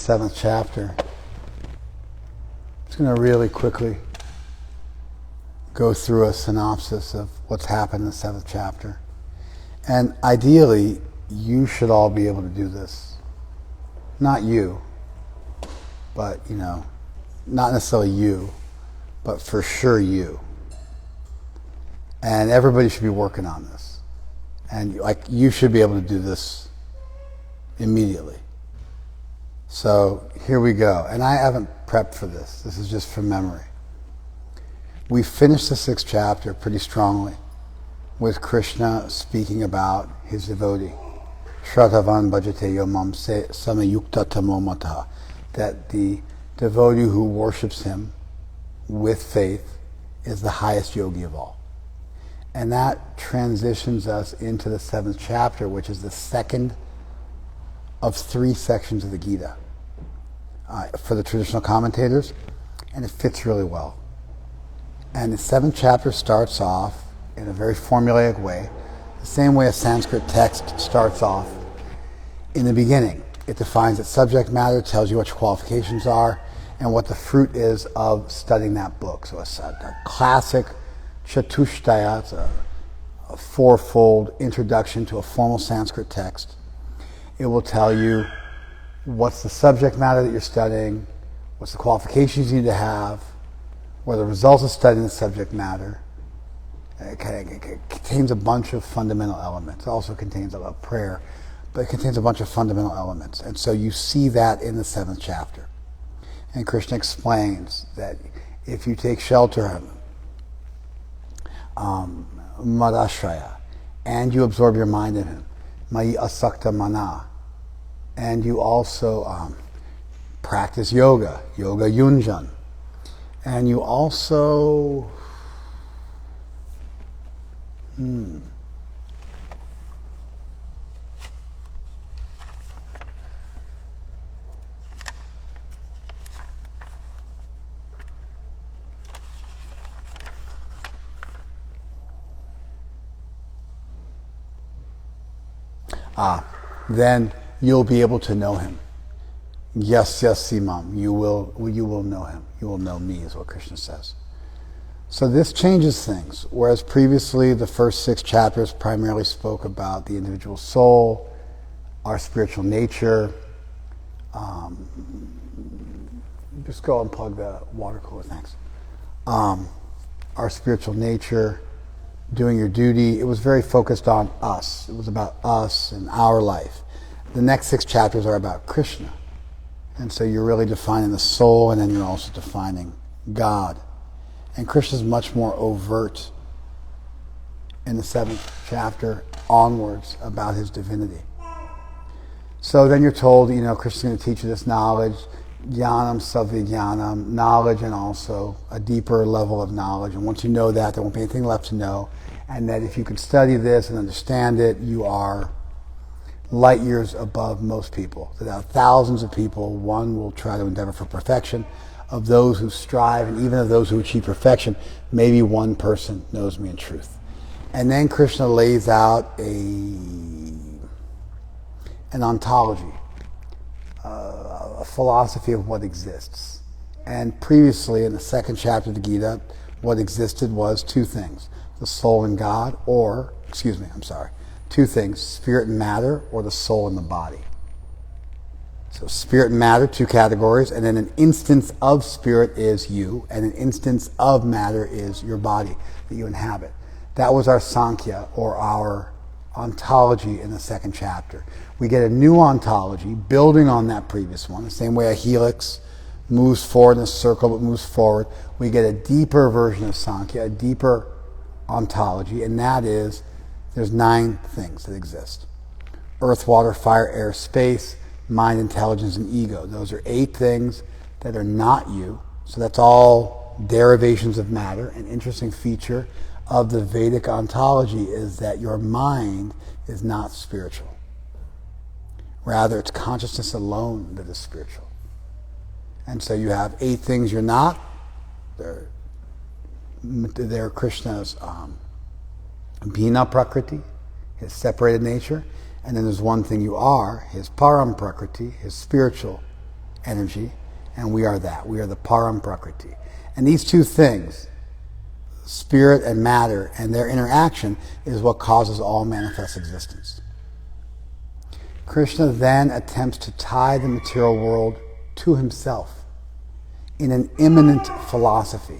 7th chapter. I'm just going to really quickly go through a synopsis of what's happened in the 7th chapter. And ideally, you should all be able to do this. Not you, but, not necessarily you, but for sure you. And everybody should be working on this. And you should be able to do this immediately. So here we go. And I haven't prepped for this. This is just from memory. We finished the 6th chapter pretty strongly with Krishna speaking about his devotee. Shraddhavan bhajate yomam samayukta tamomata. That the devotee who worships him with faith is the highest yogi of all. And that transitions us into the 7th chapter, which is the second of 3 sections of the Gita for the traditional commentators, and it fits really well. And the 7th chapter starts off in a very formulaic way, the same way a Sanskrit text starts off in the beginning. It defines its subject matter, tells you what your qualifications are, and what the fruit is of studying that book. So it's a classic Chatushtaya, it's a fourfold introduction to a formal Sanskrit text. It will tell you what's the subject matter that you're studying, what's the qualifications you need to have, what are the results of studying the subject matter. It contains a bunch of fundamental elements. It also contains a prayer, but it contains a bunch of fundamental elements. And so you see that in the 7th chapter. And Krishna explains that if you take shelter Madashraya, and you absorb your mind in him, Mayi asakta mana, and you also practice yoga yunjan, and you also then you'll be able to know him. Yes, simam. You will know him. You will know me, is what Krishna says. So this changes things. Whereas previously the first 6 chapters primarily spoke about the individual soul, our spiritual nature. Just go and plug the water cooler, thanks. Our spiritual nature, doing your duty. It was very focused on us. It was about us and our life. The next 6 chapters are about Krishna. And so you're really defining the soul, and then you're also defining God. And Krishna is much more overt in the 7th chapter onwards about his divinity. So then you're told, Krishna's going to teach you this knowledge, jnanam savidyanam, knowledge, and also a deeper level of knowledge. And once you know that, there won't be anything left to know. And that if you can study this and understand it, you are light years above most people. That out of thousands of people, one will try to endeavor for perfection. Of those who strive, and even of those who achieve perfection, maybe one person knows me in truth. And then Krishna lays out an ontology, a philosophy of what exists. And previously, in the 2nd chapter of the Gita, what existed was 2 things. The soul and God, or, 2 things, spirit and matter, or the soul and the body. So spirit and matter, 2 categories, and then an instance of spirit is you, and an instance of matter is your body that you inhabit. That was our Sankhya, or our ontology in the 2nd chapter. We get a new ontology, building on that previous one, the same way a helix moves forward in a circle but moves forward. We get a deeper version of Sankhya, a deeper ontology, and that is there's 9 things that exist. Earth, water, fire, air, space, mind, intelligence, and ego. Those are 8 things that are not you. So that's all derivations of matter. An interesting feature of the Vedic ontology is that your mind is not spiritual. Rather, it's consciousness alone that is spiritual. And so you have 8 things you're not. They're Krishna's Bhina Prakriti, his separated nature. And then there's one thing you are, his Param Prakriti, his spiritual energy, and we are that. We are the param prakriti. And these two things, spirit and matter, and their interaction is what causes all manifest existence. Krishna then attempts to tie the material world to himself in an immanent philosophy.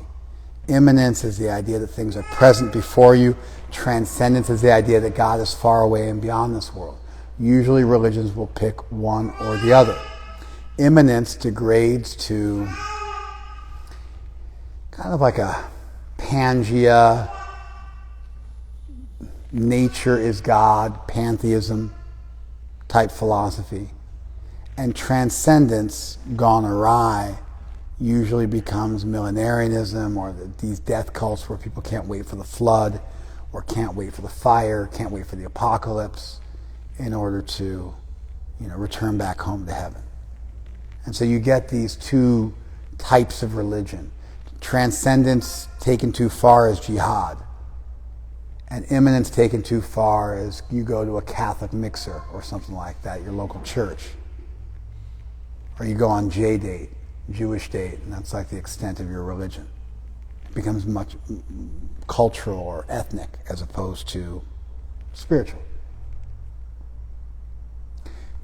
Immanence is the idea that things are present before you. Transcendence is the idea that God is far away and beyond this world. Usually religions will pick one or the other. Immanence degrades to kind of like a Pangea, nature is God, pantheism type philosophy. And transcendence gone awry usually becomes millenarianism, or these death cults where people can't wait for the flood, or can't wait for the fire, can't wait for the apocalypse in order to, return back home to heaven. And so you get these two types of religion. Transcendence taken too far is jihad, and immanence taken too far is you go to a Catholic mixer or something like that, your local church, or you go on J-date, Jewish date, and that's like the extent of your religion. It becomes much cultural or ethnic as opposed to spiritual.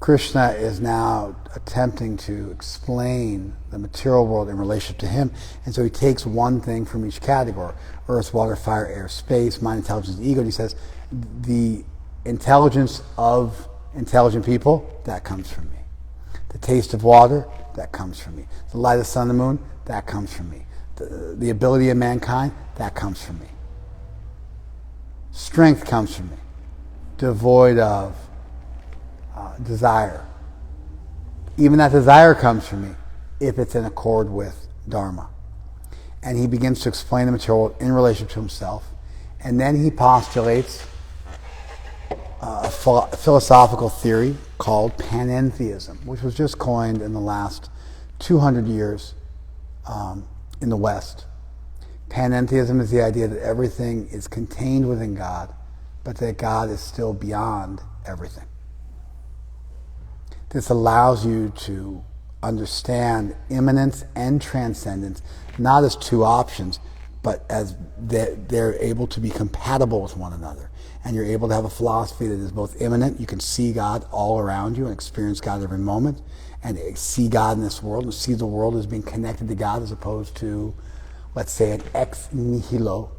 Krishna is now attempting to explain the material world in relationship to him, and so he takes one thing from each category: earth, water, fire, air, space, mind, intelligence, ego. And he says, the intelligence of intelligent people, that comes from me. The taste of water, that comes from me. The light of the sun and the moon, that comes from me. The ability of mankind, that comes from me. Strength comes from me, devoid of desire. Even that desire comes from me if it's in accord with Dharma. And he begins to explain the material world in relation to himself. And then he postulates a philosophical theory called panentheism, which was just coined in the last 200 years in the West. Panentheism is the idea that everything is contained within God, but that God is still beyond everything. This allows you to understand immanence and transcendence not as two options, but as they're able to be compatible with one another. And you're able to have a philosophy that is both immanent. You can see God all around you and experience God every moment, and see God in this world, and see the world as being connected to God, as opposed to, let's say, an ex nihilo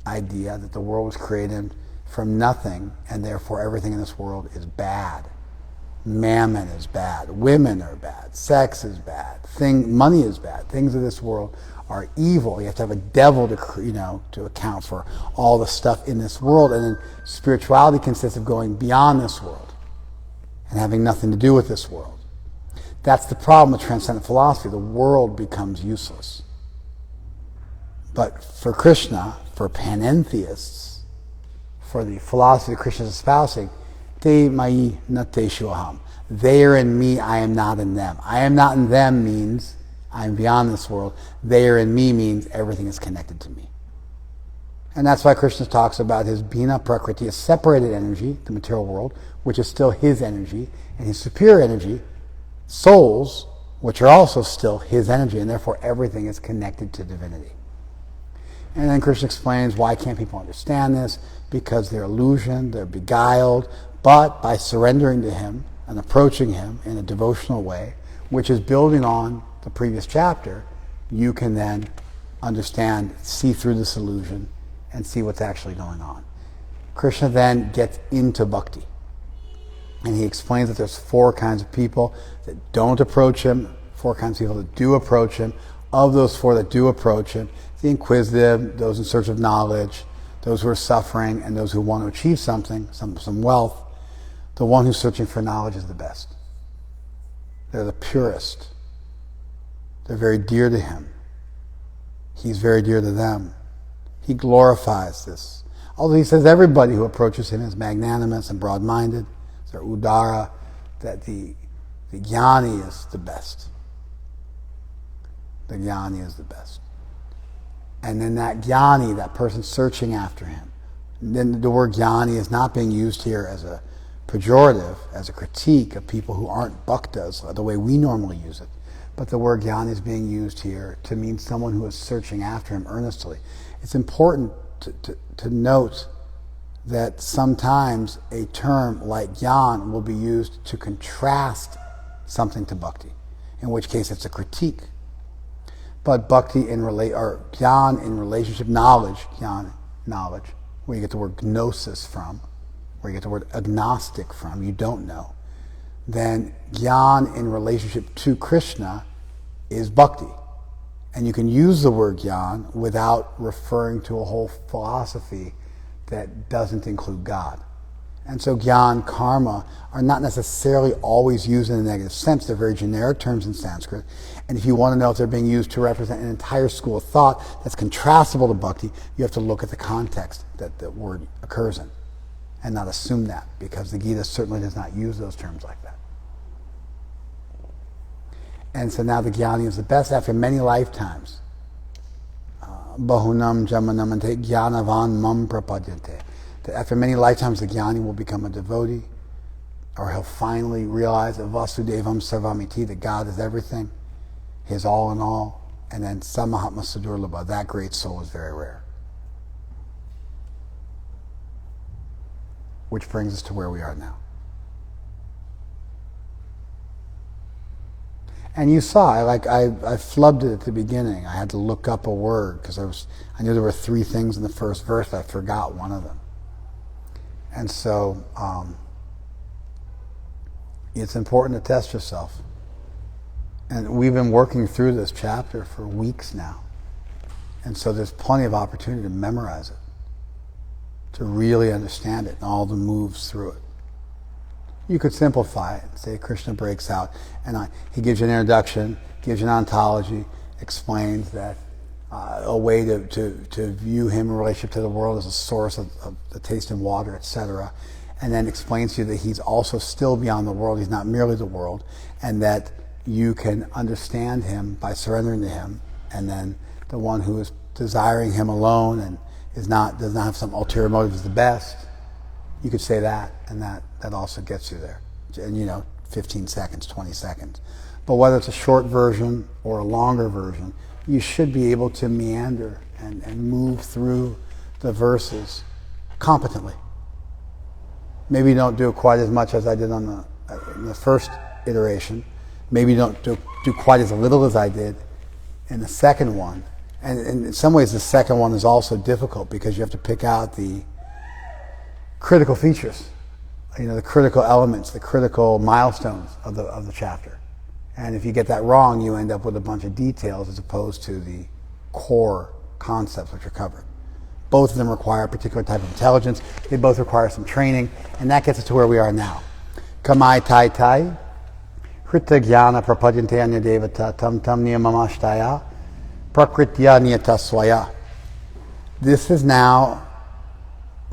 idea that the world was created from nothing, and therefore everything in this world is bad. Mammon is bad. Women are bad. Sex is bad. Money is bad. Things of this world are evil. You have to have a devil to account for all the stuff in this world. And then spirituality consists of going beyond this world and having nothing to do with this world. That's the problem with transcendent philosophy. The world becomes useless. But for Krishna, for panentheists, for the philosophy that Krishna is espousing, te mai na teshu aham. They are in me, I am not in them. I am not in them means I am beyond this world. They are in me means everything is connected to me. And that's why Krishna talks about his bina prakriti, a separated energy, the material world, which is still his energy, and his superior energy, souls, which are also still his energy, and therefore everything is connected to divinity. And then Krishna explains why can't people understand this? Because they're illusioned, they're beguiled, but by surrendering to him and approaching him in a devotional way, which is building on the previous chapter, you can then understand, see through this illusion, and see what's actually going on. Krishna then gets into bhakti. And he explains that there's 4 kinds of people that don't approach him, 4 kinds of people that do approach him. Of those 4 that do approach him, the inquisitive, those in search of knowledge, those who are suffering, and those who want to achieve something, some wealth. The one who's searching for knowledge is the best. They're the purest. They're very dear to him. He's very dear to them. He glorifies this. Although he says everybody who approaches him is magnanimous and broad-minded, they're udara, that the jnani is the best. The jnani is the best. And then that jnani, that person searching after him, then the word jnani is not being used here as a pejorative, as a critique of people who aren't bhaktas, the way we normally use it, but the word jnana is being used here to mean someone who is searching after him earnestly. It's important to note that sometimes a term like jnana will be used to contrast something to bhakti, in which case it's a critique. But bhakti or jnana in relationship, knowledge, where you get the word gnosis from, where you get the word agnostic from, you don't know, then jnana in relationship to Krishna is bhakti. And you can use the word jnana without referring to a whole philosophy that doesn't include God. And so jnana, karma are not necessarily always used in a negative sense. They're very generic terms in Sanskrit. And if you want to know if they're being used to represent an entire school of thought that's contrastable to bhakti, you have to look at the context that the word occurs in and not assume that, because the Gita certainly does not use those terms like that. And so now the jnani is the best after many lifetimes. Bahunam jamanamante jnanavan mam prapadyante. That after many lifetimes the jnani will become a devotee, or he'll finally realize that Vasudevam Sarvamiti, that God is everything, his all in all, and then Samahatma Sadurlabha, that great soul is very rare. Which brings us to where we are now. And you saw, I flubbed it at the beginning. I had to look up a word because I knew there were 3 things in the first verse, but I forgot one of them. And so it's important to test yourself. And we've been working through this chapter for weeks now. And so there's plenty of opportunity to memorize it, to really understand it and all the moves through it. You could simplify it and say Krishna breaks out, and he gives you an introduction, gives you an ontology, explains that a way to view him in relationship to the world as a source of the taste and water, etc., and then explains to you that he's also still beyond the world, he's not merely the world, and that you can understand him by surrendering to him, and then the one who is desiring him alone and does not have some ulterior motive is the best. You could say that, and that also gets you there. And 15 seconds, 20 seconds. But whether it's a short version or a longer version, you should be able to meander and move through the verses competently. Maybe you don't do it quite as much as I did on the first iteration. Maybe you don't do quite as little as I did in the second one. And in some ways the second one is also difficult because you have to pick out the critical features, the critical elements, the critical milestones of the chapter. And if you get that wrong, you end up with a bunch of details as opposed to the core concepts which are covered. Both of them require a particular type of intelligence. They both require some training, and that gets us to where we are now. Kamai tai tai, hrita jnana prapadyante anya devata tam tam niyamamashtaya prakritya niyata swaya. This is now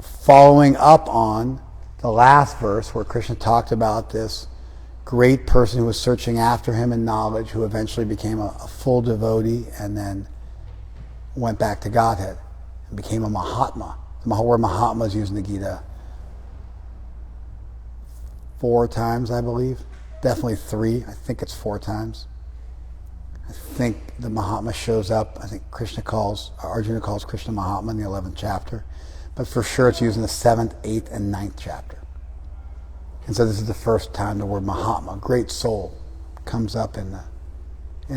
following up on the last verse where Krishna talked about this great person who was searching after him in knowledge, who eventually became a full devotee and then went back to Godhead and became a Mahatma. The word Mahatma is used in the Gita 4 times, I believe. Definitely 3. I think it's 4 times. I think the Mahatma shows up. I think Arjuna calls Krishna Mahatma in the 11th chapter. But for sure it's used in the 7th, 8th, and 9th chapter. And so this is the first time the word Mahatma, great soul, comes up in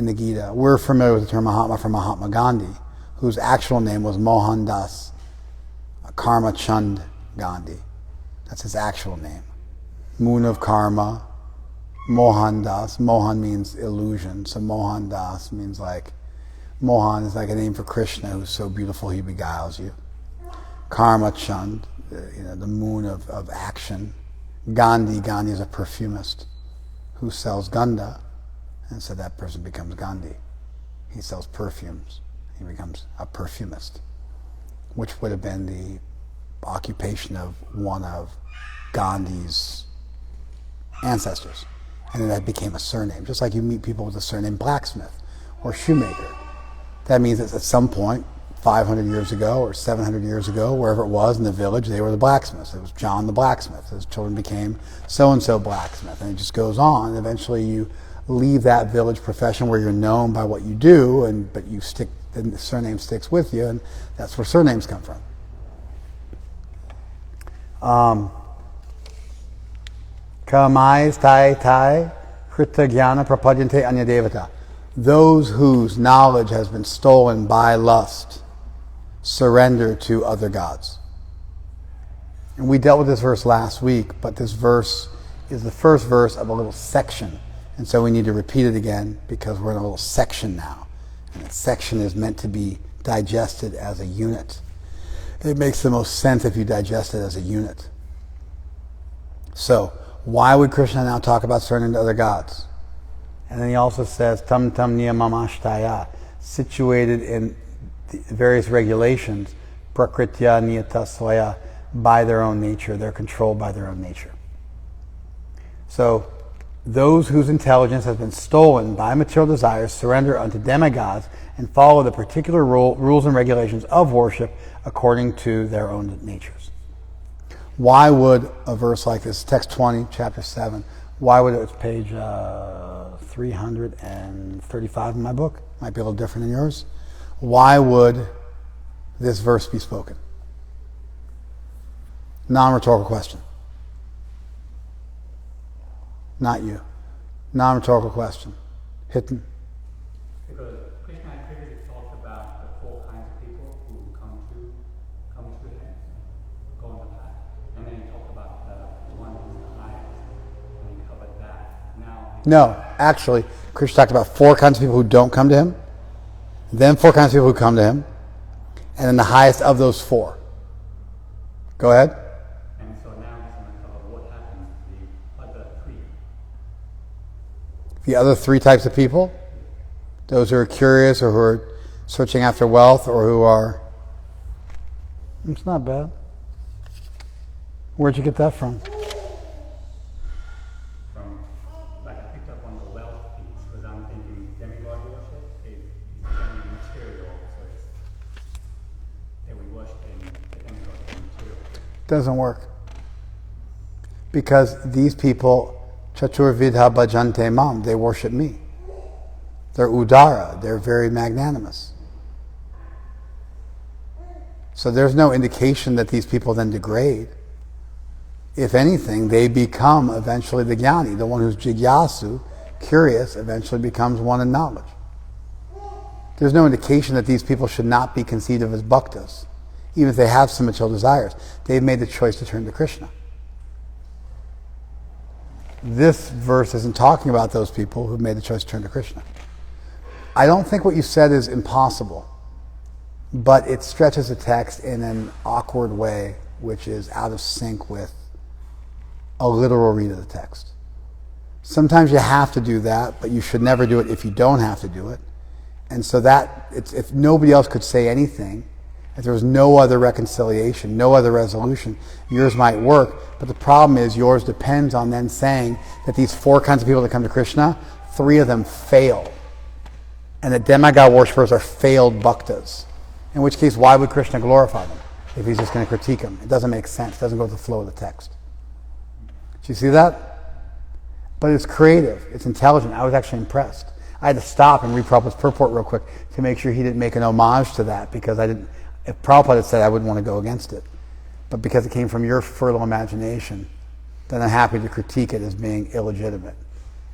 the Gita. We're familiar with the term Mahatma from Mahatma Gandhi, whose actual name was Mohandas Karma Chand Gandhi. That's his actual name. Moon of Karma, Mohandas. Mohan means illusion, so Mohandas means Mohan is like a name for Krishna, who's so beautiful he beguiles you. Karma Chand, the moon of action. Gandhi is a perfumist who sells Ganda, and so that person becomes Gandhi. He sells perfumes. He becomes a perfumist, which would have been the occupation of one of Gandhi's ancestors. And then that became a surname, just like you meet people with the surname blacksmith or shoemaker. That means that at some point, 500 years ago or 700 years ago, wherever it was in the village, they were the blacksmiths. It was John the blacksmith. His children became so-and-so blacksmith. And it just goes on. Eventually you leave that village profession where you're known by what you do, but you stick, the surname sticks with you, and that's where surnames come from. Kamais tai tai krita jnana prapadyante anya devata. Those whose knowledge has been stolen by lust surrender to other gods. And we dealt with this verse last week, but this verse is the first verse of a little section. And so we need to repeat it again because we're in a little section now. And that section is meant to be digested as a unit. It makes the most sense if you digest it as a unit. So, why would Krishna now talk about surrendering to other gods? And then he also says, tam tam niyamamashtaya, situated in the various regulations, prakritya niyata swaya, by their own nature. They're controlled by their own nature. So, those whose intelligence has been stolen by material desires surrender unto demigods and follow the particular rules and regulations of worship according to their own natures. Why would a verse like this, text 20, chapter 7, why would it's page 335 in my book, might be a little different in yours, why would this verse be spoken? Non-rhetorical question. Not you. Non-rhetorical question. Hidden. Because Krishna previously talked about the 4 kinds of people who come to him, go on the path. And then he talked about the one who's the highest, and he covered that. No, actually, Krishna talked about 4 kinds of people who don't come to him, then 4 kinds of people who come to him, and then the highest of those 4. Go ahead. And so now he's going to cover what happens to the other 3. The other 3 types of people, those who are curious or who are searching after wealth or who are... It's not bad. Where'd you get that from? I picked up on the wealth piece, because I'm thinking demigod worship is generally material, so it's that we worship in the demigod material. Doesn't work. Because these people, Chaturvidha bhajante mam, they worship me. They're udara, they're very magnanimous. So there's no indication that these people then degrade. If anything, they become eventually the jnani. The one who's jigyasu, curious, eventually becomes one in knowledge. There's no indication that these people should not be conceived of as bhaktas. Even if they have some material desires, they've made the choice to turn to Krishna. This verse isn't talking about those people who've made the choice to turn to Krishna. I don't think what you said is impossible, but it stretches the text in an awkward way, which is out of sync with a literal read of the text. Sometimes you have to do that, but you should never do it if you don't have to do it. And so that, if nobody else could say anything, if there was no other reconciliation, no other resolution, yours might work. But the problem is yours depends on then saying that these 4 kinds of people that come to Krishna, 3 of them fail. And that demigod worshippers are failed bhaktas. In which case, why would Krishna glorify them if he's just going to critique them? It doesn't make sense. It doesn't go with the flow of the text. Do you see that? But it's creative. It's intelligent. I was actually impressed. I had to stop and read Prabhupada's purport real quick to make sure he didn't make an homage to that, because if Prabhupada had said, I wouldn't want to go against it. But because it came from your fertile imagination, then I'm happy to critique it as being illegitimate.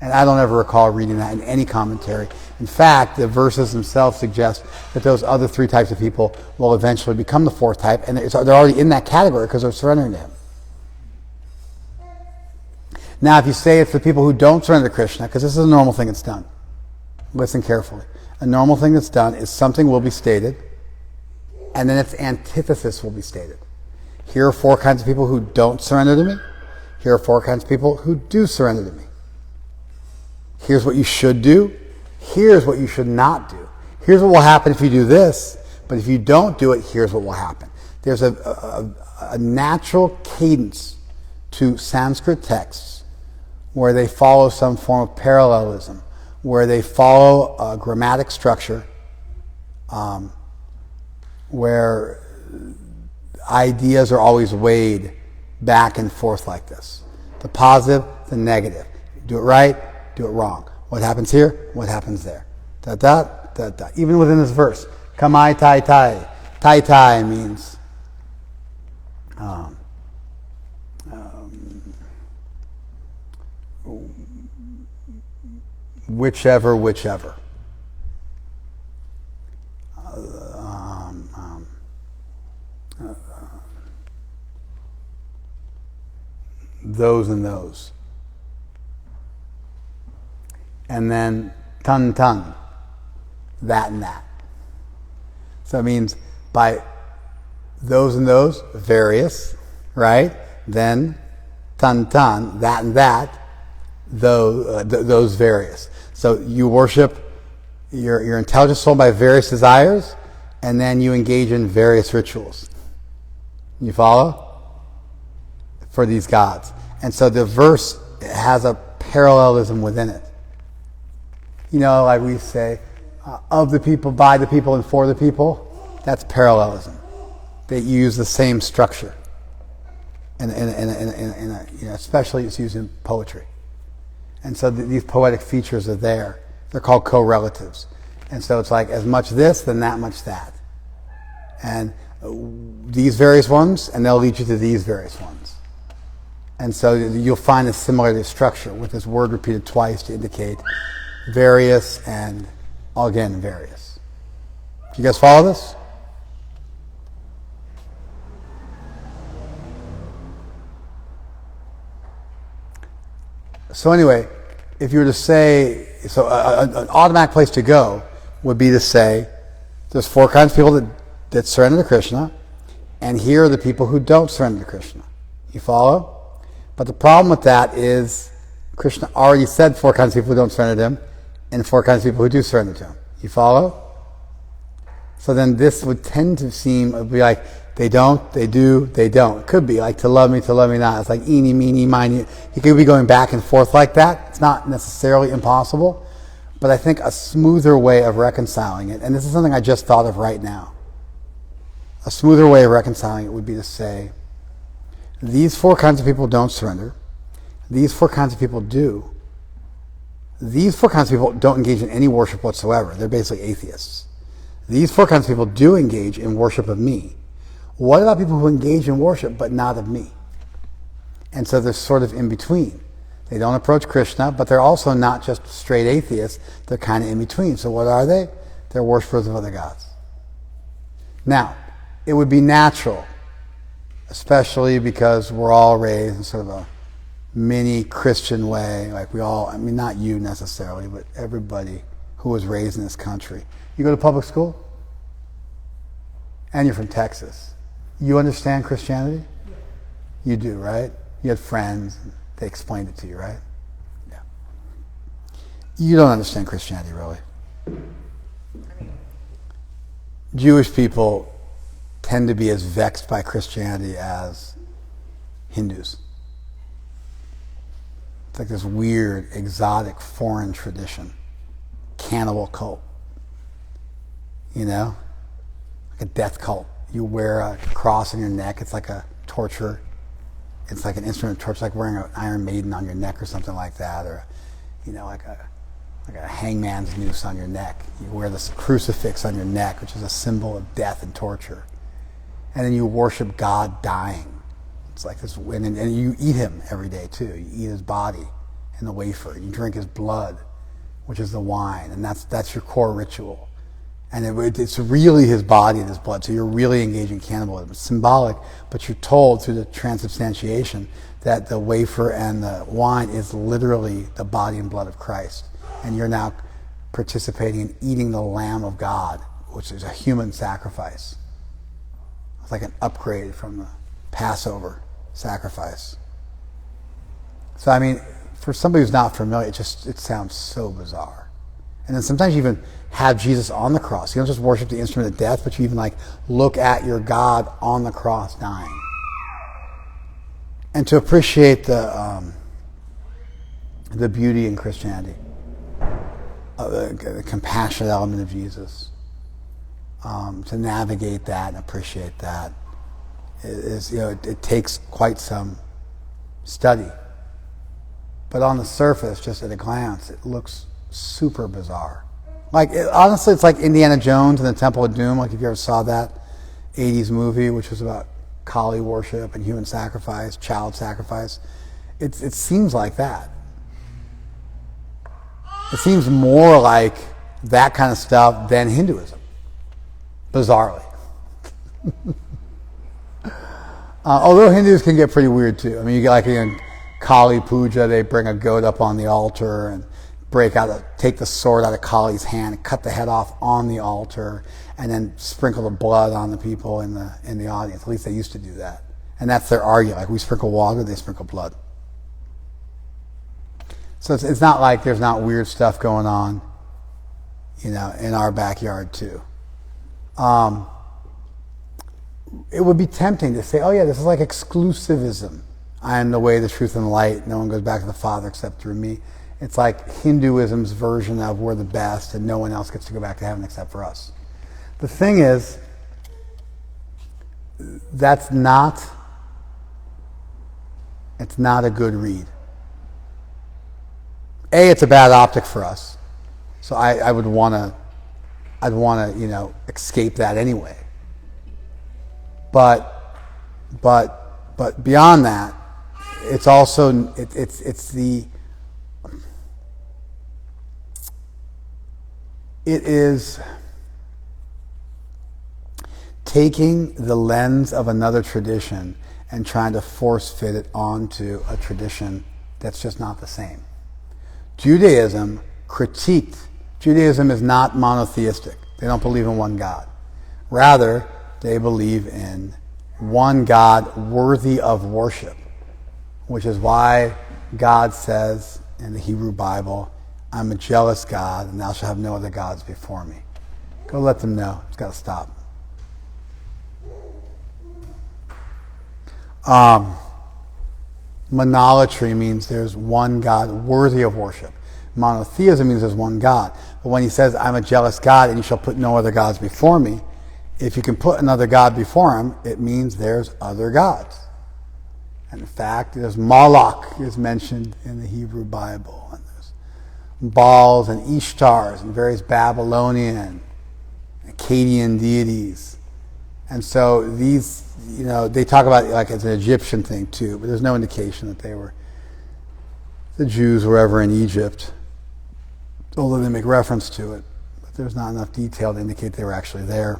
And I don't ever recall reading that in any commentary. In fact, the verses themselves suggest that those other 3 types of people will eventually become the 4th type, and they're already in that category because they're surrendering to him. Now, if you say it's the people who don't surrender to Krishna, because this is a normal thing that's done. Listen carefully. A normal thing that's done is something will be stated, and then its antithesis will be stated. Here are 4 kinds of people who don't surrender to me. Here are 4 kinds of people who do surrender to me. Here's what you should do. Here's what you should not do. Here's what will happen if you do this, but if you don't do it, here's what will happen. There's a natural cadence to Sanskrit texts where they follow some form of parallelism, where they follow a grammatic structure, where ideas are always weighed back and forth like this. The positive, the negative. Do it right, do it wrong. What happens here? What happens there? Da da da da. Even within this verse, kamai tai tai. Tai tai means whichever. Those and those. And then tan, that and that. So it means by those and those, various, right? Then tan, that and that, those various. So you worship your intelligent soul by various desires, and then you engage in various rituals. You follow? For these gods. And so the verse has a parallelism within it. You know, like we say, of the people, by the people, and for the people. That's parallelism. They use the same structure. And especially it's used in poetry. And so these poetic features are there. They're called correlatives. And so it's like as much this, then that much that. And these various ones, and they'll lead you to these various ones. And so you'll find a similar structure with this word repeated twice to indicate various and, again, various. Do you guys follow this? So anyway, if you were to say, so an automatic place to go would be to say, there's 4 kinds of people that surrender to Krishna, and here are the people who don't surrender to Krishna. You follow? But the problem with that is Krishna already said 4 kinds of people who don't surrender to him and 4 kinds of people who do surrender to him. You follow? So then this would tend to seem, it would be like, they don't, they do, they don't. It could be like to love me not. It's like eeny, meeny, miny. He could be going back and forth like that. It's not necessarily impossible. But I think a smoother way of reconciling it, and this is something I just thought of right now, a smoother way of reconciling it would be to say, these 4 kinds of people don't surrender. These 4 kinds of people do. These 4 kinds of people don't engage in any worship whatsoever. They're basically atheists. These 4 kinds of people do engage in worship of me. What about people who engage in worship but not of me? And so they're sort of in between. They don't approach Krishna, but they're also not just straight atheists. They're kind of in between. So what are they? They're worshipers of other gods. Now, it would be natural, especially because we're all raised in sort of a mini Christian way, like we all, I mean, not you necessarily, but everybody who was raised in this country. You go to public school, and you're from Texas. You understand Christianity? Yeah. You do, right? You had friends, and they explained it to you, right? Yeah. You don't understand Christianity, really. Jewish people tend to be as vexed by Christianity as Hindus. It's like this weird, exotic, foreign tradition. Cannibal cult. You know? Like a death cult. You wear a cross on your neck. It's like a torture. It's like an instrument of torture, like wearing an Iron Maiden on your neck or something like that, or, you know, like a hangman's noose on your neck. You wear this crucifix on your neck, which is a symbol of death and torture. And then you worship God dying. It's like this, and you eat him every day too. You eat his body and the wafer. You drink his blood, which is the wine, and that's your core ritual. And it's really his body and his blood, so you're really engaging in cannibalism. It's symbolic, but you're told through the transubstantiation that the wafer and the wine is literally the body and blood of Christ. And you're now participating in eating the Lamb of God, which is a human sacrifice. It's like an upgrade from the Passover sacrifice. So, I mean, for somebody who's not familiar, it sounds so bizarre. And then sometimes you even have Jesus on the cross. You don't just worship the instrument of death, but you even like look at your God on the cross dying. And to appreciate the beauty in Christianity, the compassionate element of Jesus, to navigate that and appreciate that is, you know, it takes quite some study. But on the surface, just at a glance, it looks super bizarre. Like, honestly, it's like Indiana Jones and the Temple of Doom. Like, if you ever saw that 80s movie, which was about Kali worship and human sacrifice, child sacrifice, it seems like that. It seems more like that kind of stuff than Hinduism, bizarrely. Although Hindus can get pretty weird too. I mean, you get like in Kali Puja, they bring a goat up on the altar and take the sword out of Kali's hand and cut the head off on the altar and then sprinkle the blood on the people in the audience. At least they used to do that. And that's their argument. Like, we sprinkle water, they sprinkle blood. So it's not like there's not weird stuff going on, in our backyard too. It would be tempting to say, oh yeah, this is like exclusivism. I am the way, the truth, and the light. No one goes back to the Father except through me. It's like Hinduism's version of we're the best and no one else gets to go back to heaven except for us. The thing is, it's not a good read. It's a bad optic for us. So I'd want to, escape that anyway. But beyond that, it's also it is taking the lens of another tradition and trying to force fit it onto a tradition that's just not the same. Judaism is not monotheistic. They don't believe in one God. Rather, they believe in one God worthy of worship, which is why God says in the Hebrew Bible, I'm a jealous God, and thou shalt have no other gods before me. Go let them know. It's got to stop. Monolatry means there's one God worthy of worship. Monotheism means there's one God. But when he says, I'm a jealous God, and you shall put no other gods before me, if you can put another God before him, it means there's other gods. And in fact, there's Moloch is mentioned in the Hebrew Bible. And there's Baals and Ishtars and various Babylonian, Akkadian deities. And so these, they talk about it like it's an Egyptian thing too, but there's no indication that the Jews were ever in Egypt, although they make reference to it. But there's not enough detail to indicate they were actually there.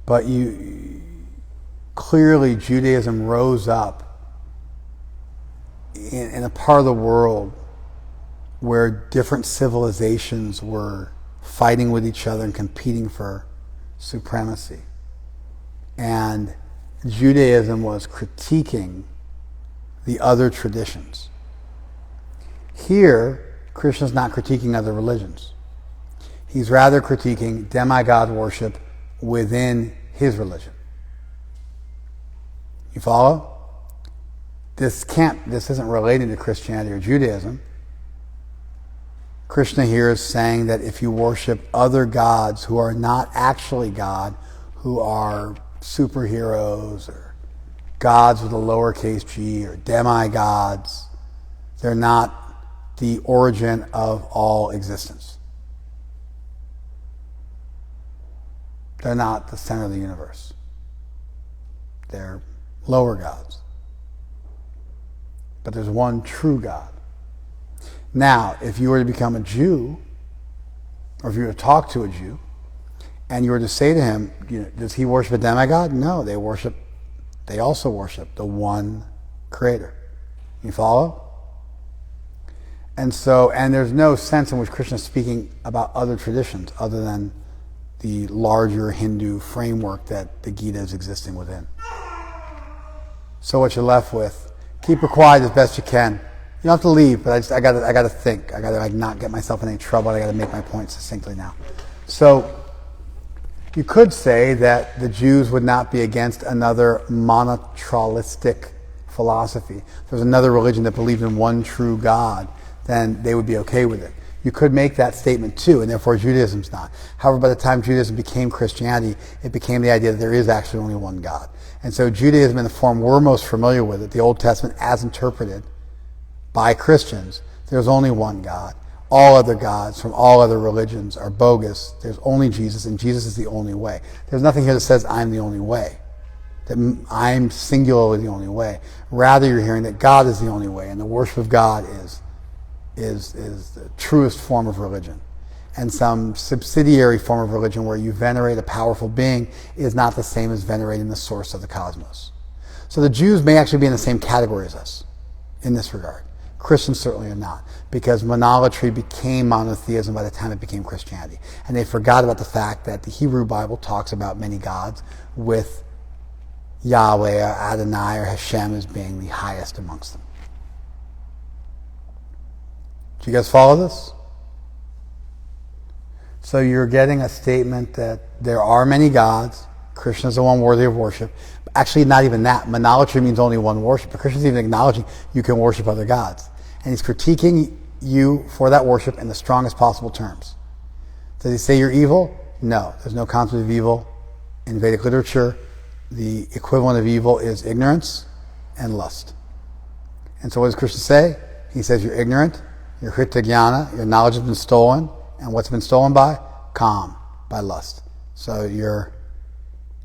But clearly Judaism rose up in a part of the world where different civilizations were fighting with each other and competing for supremacy. And Judaism was critiquing the other traditions. Here, Krishna's not critiquing other religions. He's rather critiquing demigod worship within his religion. You follow? This isn't relating to Christianity or Judaism. Krishna here is saying that if you worship other gods who are not actually God, who are superheroes or gods with a lowercase g or demigods, they're not the origin of all existence. They're not the center of the universe. They're lower gods. But there's one true God. Now, if you were to become a Jew, or if you were to talk to a Jew, and you were to say to him, does he worship a demigod? No, they also worship the one creator. You follow? And there's no sense in which Krishna is speaking about other traditions other than the larger Hindu framework that the Gita is existing within. So what you're left with, keep her quiet as best you can. You don't have to leave, but I got to think. I got to not get myself in any trouble. I got to make my point succinctly now. So you could say that the Jews would not be against another monolatristic philosophy. If there's another religion that believed in one true God, then they would be okay with it. You could make that statement too, and therefore Judaism's not. However, by the time Judaism became Christianity, it became the idea that there is actually only one God. And so Judaism, in the form we're most familiar with it, the Old Testament as interpreted, by Christians, there's only one God. All other gods from all other religions are bogus. There's only Jesus, and Jesus is the only way. There's nothing here that says I'm the only way, that I'm singularly the only way. Rather, you're hearing that God is the only way, and the worship of God is the truest form of religion. And some subsidiary form of religion where you venerate a powerful being is not the same as venerating the source of the cosmos. So the Jews may actually be in the same category as us in this regard. Christians certainly are not, because monolatry became monotheism by the time it became Christianity. And they forgot about the fact that the Hebrew Bible talks about many gods, with Yahweh or Adonai or Hashem as being the highest amongst them. Do you guys follow this? So you're getting a statement that there are many gods. Krishna is the one worthy of worship. Actually, not even that. Monolatry means only one worship. But Krishna's even acknowledging you can worship other gods. And he's critiquing you for that worship in the strongest possible terms. Does he say you're evil? No. There's no concept of evil. In Vedic literature, the equivalent of evil is ignorance and lust. And so what does Krishna say? He says you're ignorant, you're hrita jnana, your knowledge has been stolen. And what's been stolen by? Kam, by lust. So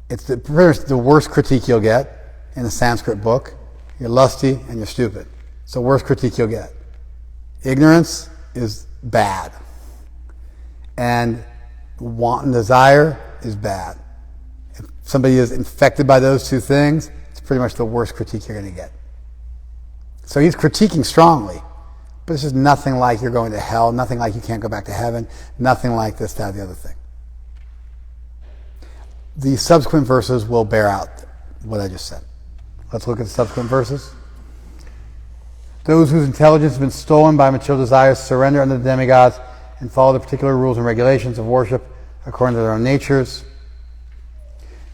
it's pretty much the worst critique you'll get in a Sanskrit book. You're lusty and you're stupid. It's the worst critique you'll get. Ignorance is bad. And wanton desire is bad. If somebody is infected by those two things, it's pretty much the worst critique you're going to get. So he's critiquing strongly. But it's just nothing like you're going to hell, nothing like you can't go back to heaven, nothing like this, that, the other thing. The subsequent verses will bear out what I just said. Let's look at the subsequent verses. Those whose intelligence has been stolen by material desires surrender unto the demigods and follow the particular rules and regulations of worship according to their own natures.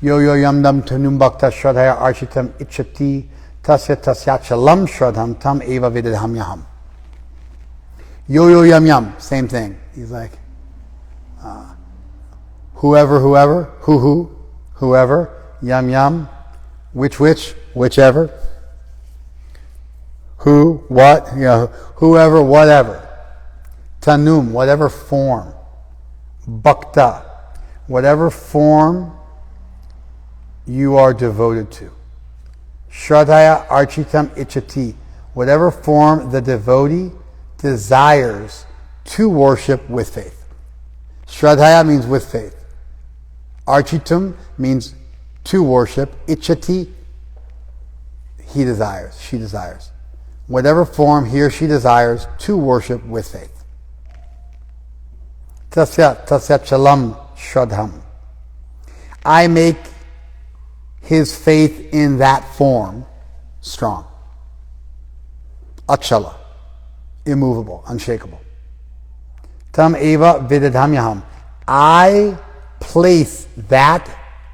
Yo yo yam dam tanum bhakta shradhaya architam ichati tasya tasyachalam shradham tam eva vididham yaham. Yo yo yum yum, same thing. He's like, whoever, yum yum, whichever, who, what, whoever, whatever. Tanum, whatever form. Bhakta, whatever form you are devoted to. Shradhaya architam ichati, whatever form the devotee desires to worship with faith. Shradhaya means with faith. Architam means to worship. Ichati, he desires, she desires. Whatever form he or she desires to worship with faith. Tasya chalam shradham. I make his faith in that form strong. Achala. Immovable, unshakable. Tam eva vididhamyaham. I place that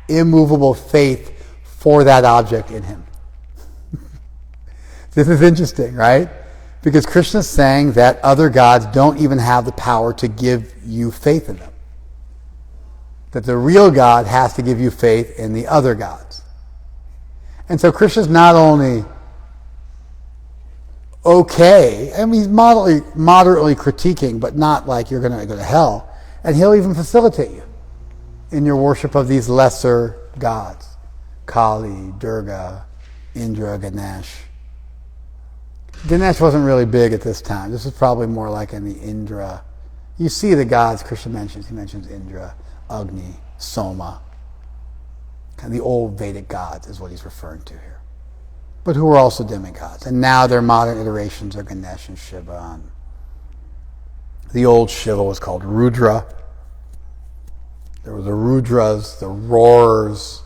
immovable faith for that object in him. This is interesting, right? Because Krishna is saying that other gods don't even have the power to give you faith in them. That the real God has to give you faith in the other gods. And so Krishna's not only okay, I mean, he's moderately critiquing, but not like you're going to go to hell. And he'll even facilitate you in your worship of these lesser gods. Kali, Durga, Indra, Ganesh. Ganesh wasn't really big at this time. This was probably more like in the Indra. You see the gods Krishna mentions. He mentions Indra, Agni, Soma. Kind of the old Vedic gods is what he's referring to here. But who are also demigods. And now their modern iterations are Ganesh and Shiva. And the old Shiva was called Rudra. There were the Rudras, the Roars.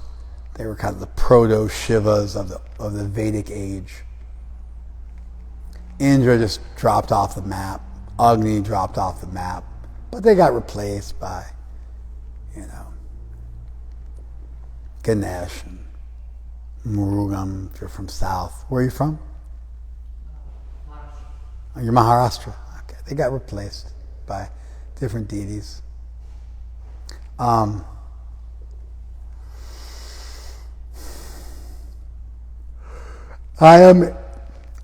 They were kind of the proto-Shivas of the Vedic age. Indra just dropped off the map. Agni dropped off the map. But they got replaced by, Ganesh and Murugam, if you're from South. Where are you from? Oh, you're Maharashtra. Okay, they got replaced by different deities. I am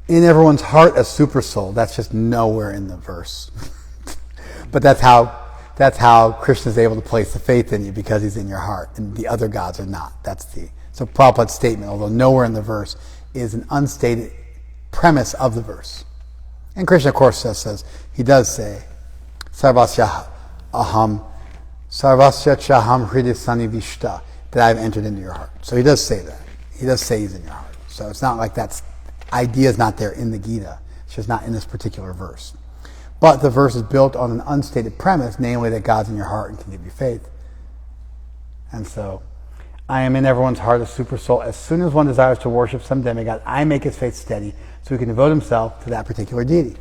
in everyone's heart a super soul. That's just nowhere in the verse. But that's how Krishna is able to place the faith in you, because he's in your heart, and the other gods are not. So Prabhupada's statement, although nowhere in the verse, is an unstated premise of the verse. And Krishna, of course, says he does say, Sarvasya aham, Sarvasya chaham hridaya sanivishta, that I've entered into your heart. So he does say that. He does say he's in your heart. So it's not like that idea is not there in the Gita. It's just not in this particular verse. But the verse is built on an unstated premise, namely that God's in your heart and can give you faith. And so, I am in everyone's heart a super soul. As soon as one desires to worship some demigod, I make his faith steady so he can devote himself to that particular deity.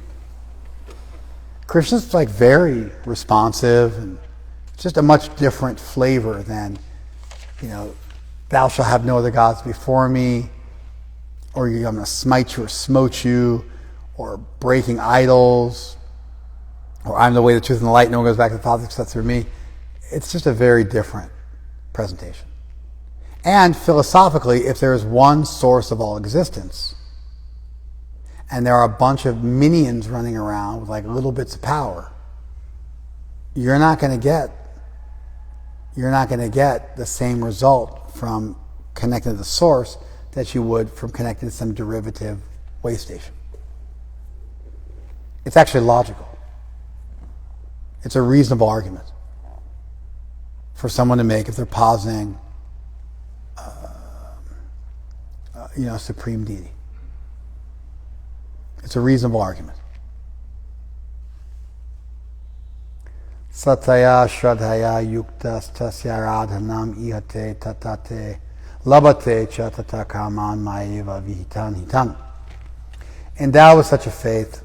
Krishna's like very responsive, and it's just a much different flavor than, thou shalt have no other gods before me, or I'm going to smite you or smote you, or breaking idols, or I'm the way, the truth, and the light. No one goes back to the Father except through me. It's just a very different presentation. And philosophically, if there is one source of all existence, and there are a bunch of minions running around with like little bits of power, you're not going to get the same result from connecting to the source that you would from connecting to some derivative way station. It's actually logical. It's a reasonable argument for someone to make if they're positing a supreme deity. It's a reasonable argument. Sataya shradhaya yuktas tasya radhanam ihate tatate labate chatata kaman maeva vihitan hitan. Endowed with such a faith,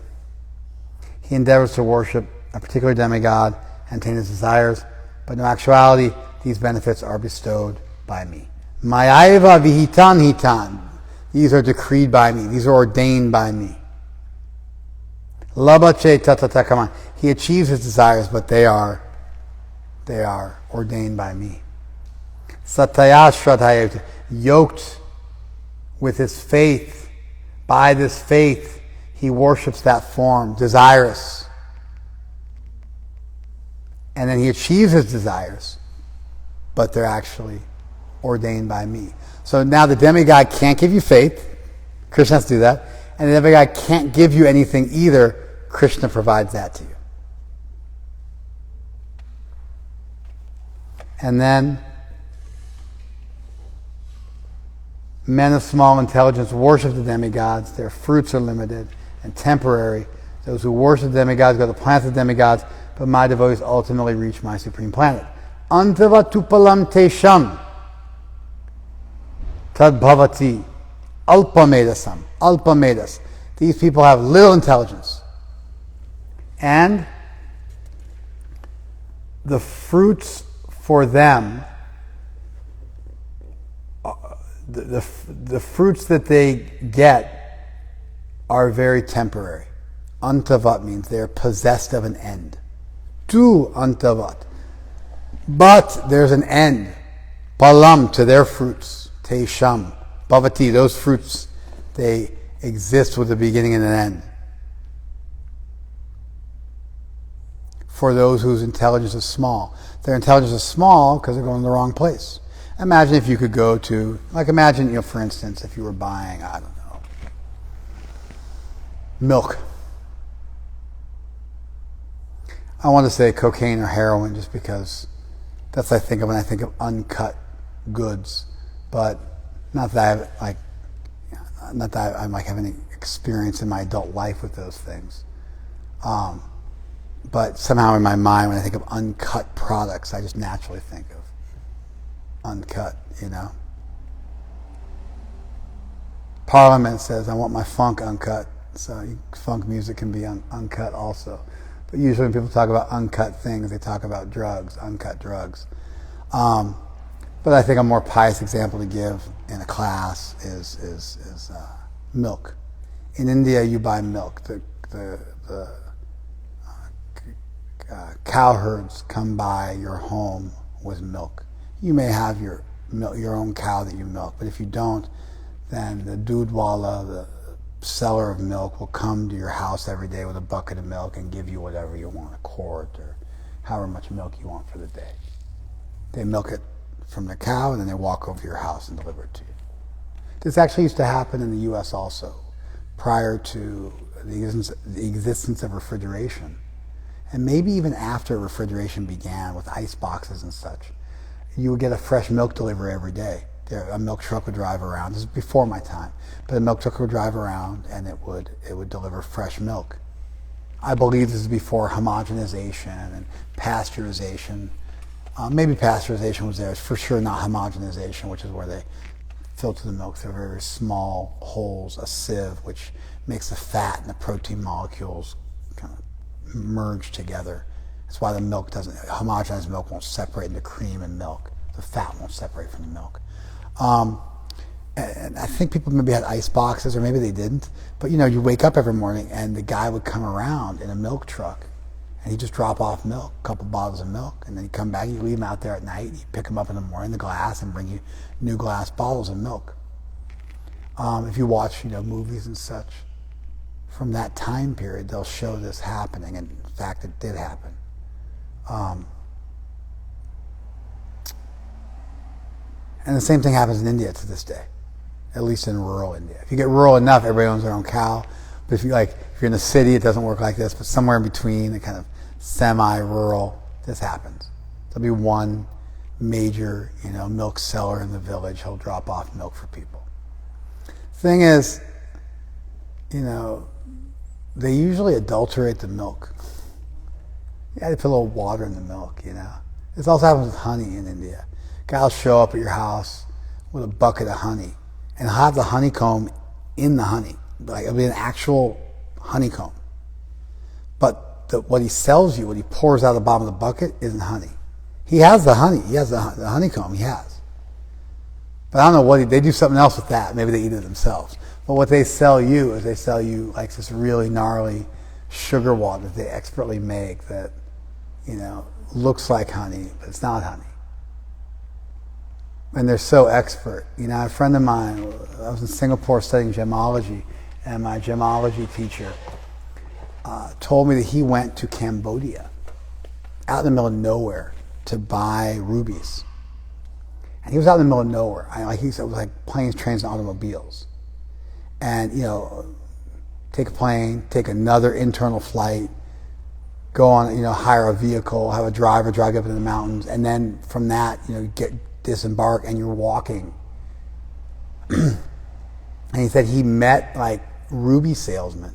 he endeavors to worship a particular demigod and attain his desires, but in actuality, these benefits are bestowed by me. Maeva vihitan hitan. These are decreed by me. These are ordained by me. Labache tatatakaman. He achieves his desires, but they are ordained by me. Sataya shradhaya. Yoked with his faith, by this faith, he worships that form, desirous. And then he achieves his desires, but they're actually ordained by me. So now the demigod can't give you faith. Krishna has to do that. And the demigod can't give you anything either. Krishna provides that to you. And then men of small intelligence worship the demigods. Their fruits are limited and temporary. Those who worship the demigods go to the planets of demigods, but my devotees ultimately reach my supreme planet. Antavatupalam tesham tad bhavati alpamedasam. Alpamedas. These people have little intelligence. And the fruits for them, the fruits that they get are very temporary. Antavat means they're possessed of an end. Tu antavat. But there's an end. Palam, to their fruits. Tesham. Bhavati, those fruits, they exist with a beginning and an end. For those whose intelligence is small. Their intelligence is small because they're going to the wrong place. Imagine if you could go to, imagine, for instance, if you were buying, I don't know, milk. I want to say cocaine or heroin just because that's what I think of when I think of uncut goods. But not that I have any experience in my adult life with those things. But somehow in my mind, when I think of uncut products, I just naturally think of uncut, Parliament says, I want my funk uncut. So funk music can be uncut also. But usually when people talk about uncut things, they talk about drugs, uncut drugs. But I think a more pious example to give in a class is milk. In India, you buy milk. The cow herds come by your home with milk. You may have your own cow that you milk, but if you don't, then the dudwala, seller of milk will come to your house every day with a bucket of milk and give you whatever you want, a quart or however much milk you want for the day. They milk it from the cow and then they walk over to your house and deliver it to you. This actually used to happen in the U.S. also, prior to the existence of refrigeration. And maybe even after refrigeration began with ice boxes and such, you would get a fresh milk delivery every day. A milk truck would drive around. This is before my time, but a milk truck would drive around and it would deliver fresh milk. I believe this is before homogenization and pasteurization. Maybe pasteurization was there. It's for sure not homogenization, which is where they filter the milk through very small holes, a sieve, which makes the fat and the protein molecules kind of merge together. That's why the milk doesn't, homogenized milk won't separate into cream and milk. The fat won't separate from the milk. And I think people maybe had ice boxes, or maybe they didn't. But you wake up every morning and the guy would come around in a milk truck and he'd just drop off milk, a couple bottles of milk, and then he'd come back and you leave him out there at night, you pick him up in the morning, the glass, and bring you new glass bottles of milk. If you watch, movies and such from that time period, they'll show this happening, and in fact it did happen. And the same thing happens in India to this day, at least in rural India. If you get rural enough, everybody owns their own cow. But if you're in the city, it doesn't work like this. But somewhere in between, the kind of semi-rural, this happens. There'll be one major, milk seller in the village. He'll drop off milk for people. Thing is, they usually adulterate the milk. Yeah, they put a little water in the milk, This also happens with honey in India. Guy will show up at your house with a bucket of honey and he'll have the honeycomb in the honey. Like it'll be an actual honeycomb. But what he sells you, what he pours out of the bottom of the bucket, isn't honey. He has the honey. He has the honeycomb. He has. But I don't know what they do something else with that. Maybe they eat it themselves. But what they sell you is they sell you like this really gnarly sugar water that they expertly make that, looks like honey, but it's not honey. And they're so expert. A friend of mine, I was in Singapore studying gemology, and my gemology teacher told me that he went to Cambodia, out in the middle of nowhere, to buy rubies. And he was out in the middle of nowhere. He said it was like planes, trains, and automobiles. And, take a plane, take another internal flight, go on, hire a vehicle, have a driver drive you up into the mountains, and then from that, disembark, and you're walking. And he said he met ruby salesmen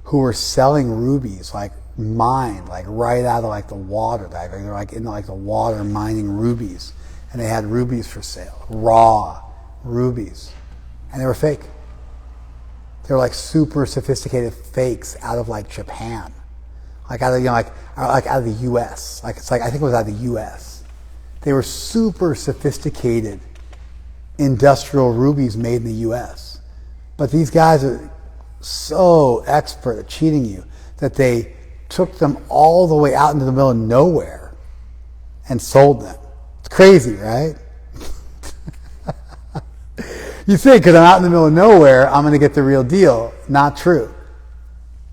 who were selling rubies mined right out of the water. They're in the water mining rubies, and they had rubies for sale, raw rubies, and they were fake. They were super sophisticated fakes out of Japan, out of the U.S. I think it was out of the U.S. They were super sophisticated industrial rubies made in the U.S. But these guys are so expert at cheating you that they took them all the way out into the middle of nowhere and sold them. It's crazy, right? You think, because I'm out in the middle of nowhere, I'm going to get the real deal. Not true.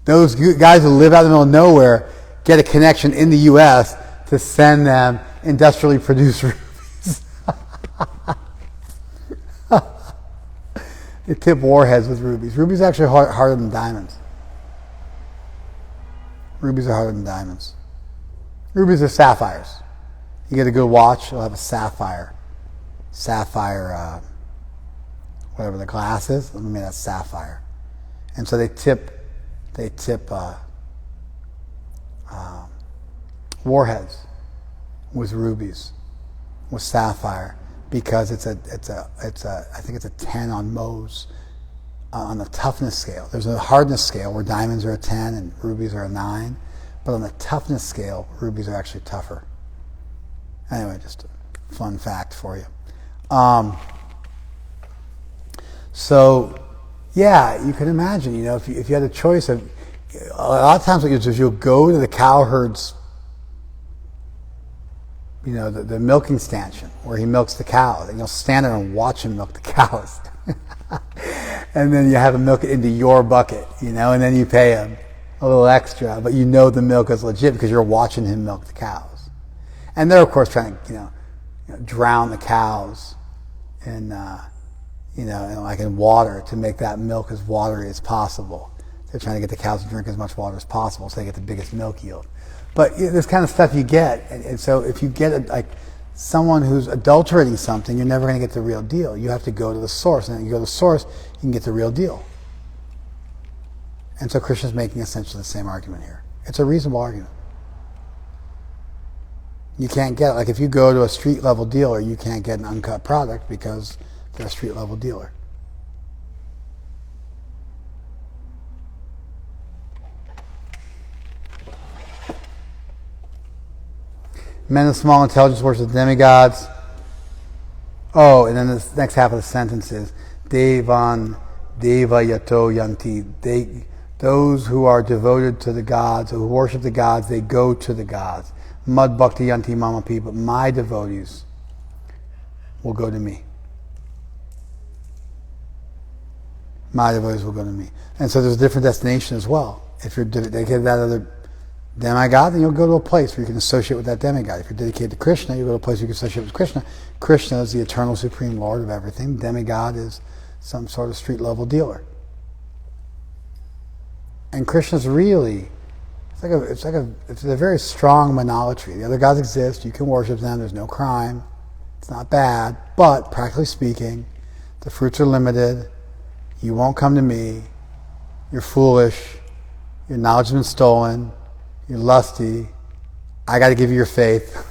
Those guys who live out in the middle of nowhere get a connection in the U.S. to send them industrially produced rubies. They tip warheads with rubies. Rubies are actually harder than diamonds. Rubies are harder than diamonds. Rubies are sapphires. You get a good watch, it'll have a sapphire. Whatever the glass is, let me make that sapphire. And so they tip warheads with rubies, with sapphire, because it's a I think it's a 10 on Mohs on the toughness scale. There's a hardness scale where diamonds are a 10 and rubies are a 9, but on the toughness scale, rubies are actually tougher. Anyway, just a fun fact for you. So, yeah, you can imagine, if you had a choice of, a lot of times what you'll do is you'll go to the cow herd's, the milking stanchion where he milks the cows, and you'll stand there and watch him milk the cows. And then you have to milk it into your bucket, and then you pay him a little extra, but the milk is legit because you're watching him milk the cows. And they're, of course, trying to, drown the cows in, like in water to make that milk as watery as possible. They're trying to get the cows to drink as much water as possible so they get the biggest milk yield. But this kind of stuff you get, and so if you get someone who's adulterating something, you're never going to get the real deal. You have to go to the source, and then you go to the source, you can get the real deal. And so Krishna's making essentially the same argument here. It's a reasonable argument. You can't get it. Like if you go to a street level dealer, you can't get an uncut product because they're a street level dealer. Men of small intelligence worship the demigods. Oh, and then this next half of the sentence is Devan Deva Yato Yanti. Those who are devoted to the gods, who worship the gods, they go to the gods. Mad Bhakti Yanti Mamapi, but my devotees will go to me. My devotees will go to me. And so there's a different destination as well. If you're dedicated to that other demigod, then you'll go to a place where you can associate with that demigod. If you're dedicated to Krishna, you go to a place where you can associate with Krishna. Krishna is the eternal supreme Lord of everything. Demigod is some sort of street level dealer. And Krishna's really, it's a very strong monolatry. The other gods exist, you can worship them, there's no crime, it's not bad, but practically speaking, the fruits are limited, you won't come to me, you're foolish, your knowledge has been stolen, you're lusty, I got to give you your faith.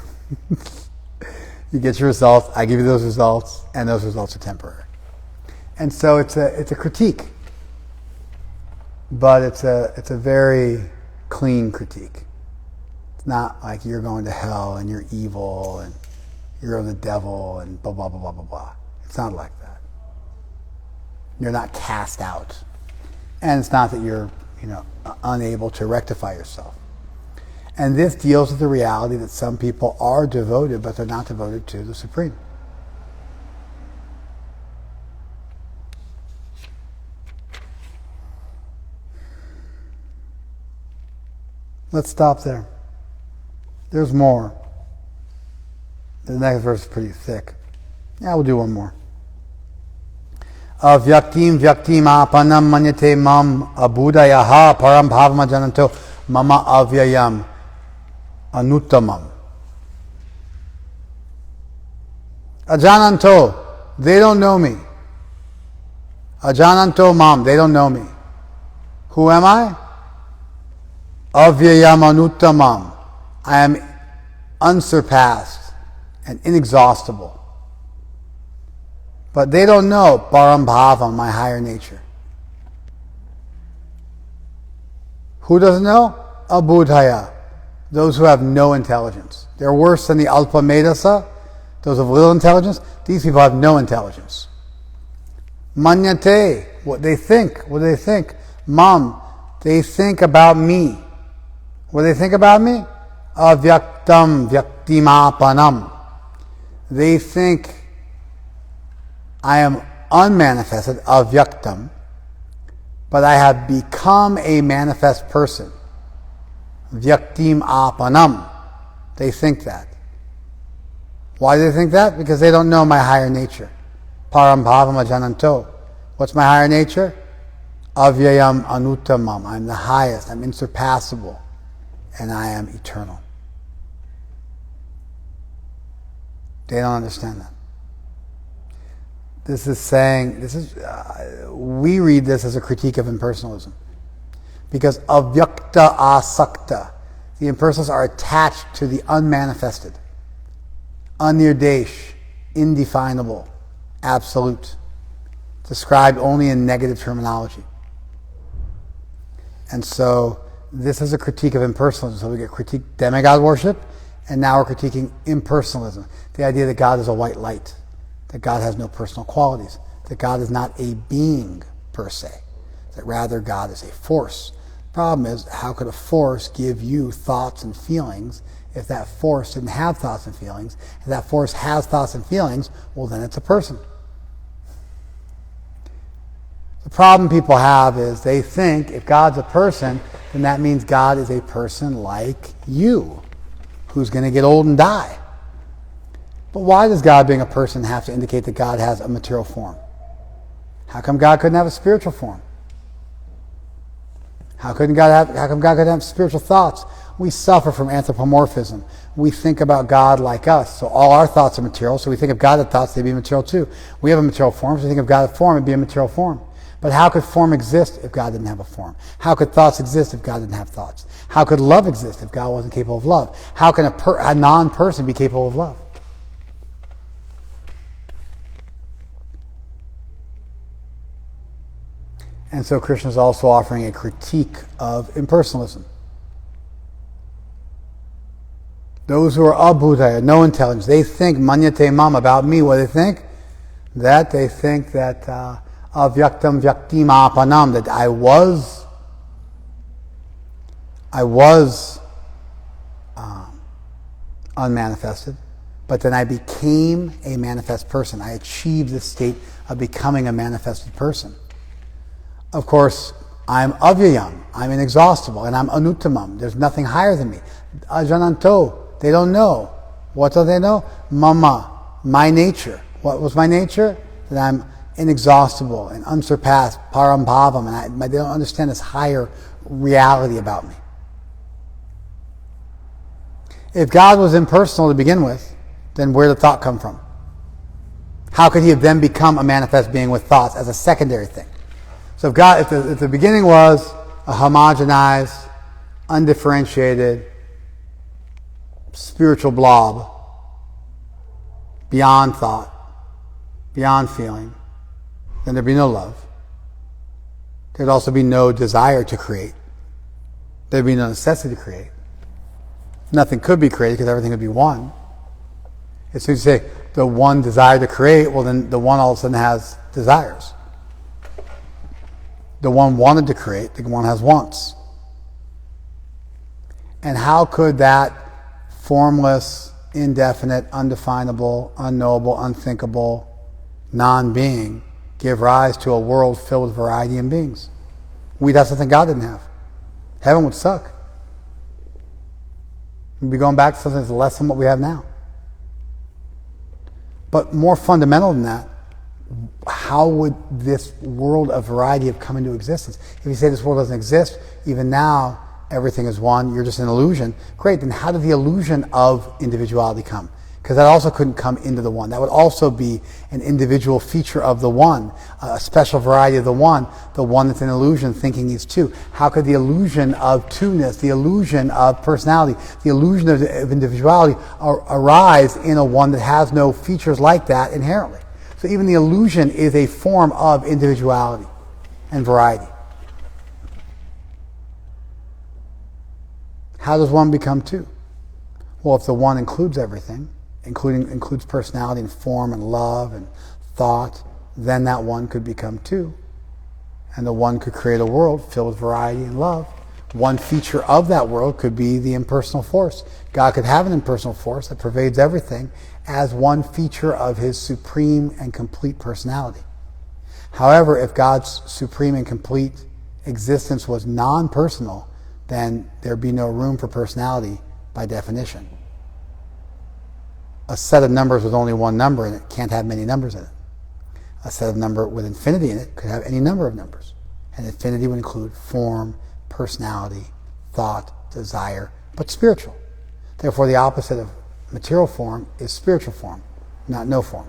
You get your results, I give you those results, and those results are temporary. And so it's a critique. But it's a very clean critique. It's not like you're going to hell and you're evil and you're the devil and blah, blah, blah, blah, blah, blah. It's not like that. You're not cast out. And it's not that you're, unable to rectify yourself. And this deals with the reality that some people are devoted, but they're not devoted to the Supreme. Let's stop there. There's more. The next verse is pretty thick. Yeah, we'll do one more. Vyaktim apanam manyate mam abudayaha param bhavama jananto mama avyayam anuttamam. Ajananto, they don't know me. Ajananto mam, they don't know me. Who am I? Avyayam anuttamam. I am unsurpassed and inexhaustible. But they don't know param bhavam, my higher nature. Who doesn't know? Abudhaya, those who have no intelligence. They're worse than the alpa medasa, those of little intelligence. These people have no intelligence. Manyate, what do they think? Mam, they think about me. What do they think about me? Avyaktam vyaktimapanam. They think I am unmanifested, avyaktam, but I have become a manifest person. Vyaktim apanam. They think that. Why do they think that? Because they don't know my higher nature. Param bhavam ajananto. What's my higher nature? Avyayam anuttamam. I'm the highest, I'm insurpassable, and I am eternal. They don't understand that. We read this as a critique of impersonalism. Because avyakta asakta, the impersonalists are attached to the unmanifested, anirdesh, indefinable, absolute, described only in negative terminology. And so this is a critique of impersonalism. So we get critique demigod worship, and now we're critiquing impersonalism. The idea that God is a white light, that God has no personal qualities, that God is not a being per se, that rather God is a force. Problem is, how could a force give you thoughts and feelings if that force didn't have thoughts and feelings? If that force has thoughts and feelings, well then it's a person. The problem people have is they think if God's a person, then that means God is a person like you, who's going to get old and die. But why does God being a person have to indicate that God has a material form? How come God couldn't have a spiritual form? How come God couldn't have spiritual thoughts? We suffer from anthropomorphism. We think about God like us. So all our thoughts are material. So we think of God as thoughts, they'd be material too. We have a material form, so we think of God as form, it'd be a material form. But how could form exist if God didn't have a form? How could thoughts exist if God didn't have thoughts? How could love exist if God wasn't capable of love? How can a non-person be capable of love? And so Krishna is also offering a critique of impersonalism. Those who are abhudaya, no intelligence, they think manyate mam, about me. What do they think? That they think that avyaktam vyaktim apanam, that I was unmanifested, but then I became a manifest person. I achieved the state of becoming a manifested person. Of course, I'm avyayam, I'm inexhaustible, and I'm anuttamam. There's nothing higher than me. Ajananto, they don't know. What do they know? Mama, my nature. What was my nature? That I'm inexhaustible and unsurpassed, parambhavam, and they don't understand this higher reality about me. If God was impersonal to begin with, then where did thought come from? How could he have then become a manifest being with thoughts as a secondary thing? So if the beginning was a homogenized, undifferentiated, spiritual blob, beyond thought, beyond feeling, then there'd be no love. There'd also be no desire to create. There'd be no necessity to create. Nothing could be created because everything would be one. As soon as you say the one desire to create, well then the one all of a sudden has desires. The one wanted to create, the one has wants. And how could that formless, indefinite, undefinable, unknowable, unthinkable, non-being give rise to a world filled with variety in beings? We'd have something God didn't have. Heaven would suck. We'd be going back to something that's less than what we have now. But more fundamental than that, how would this world of variety have come into existence? If you say this world doesn't exist, even now everything is one, you're just an illusion, great, then how did the illusion of individuality come? Because that also couldn't come into the one. That would also be an individual feature of the one, a special variety of the one that's an illusion thinking is two. How could the illusion of two-ness, the illusion of personality, the illusion of individuality arise in a one that has no features like that inherently? So even the illusion is a form of individuality and variety. How does one become two? Well, if the one includes everything, includes personality and form and love and thought, then that one could become two. And the one could create a world filled with variety and love. One feature of that world could be the impersonal force. God could have an impersonal force that pervades everything as one feature of his supreme and complete personality. However, if God's supreme and complete existence was non-personal, then there'd be no room for personality by definition. A set of numbers with only one number in it can't have many numbers in it. A set of number with infinity in it could have any number of numbers. And infinity would include form, personality, thought, desire, but spiritual. Therefore, the opposite of material form is spiritual form, not no form.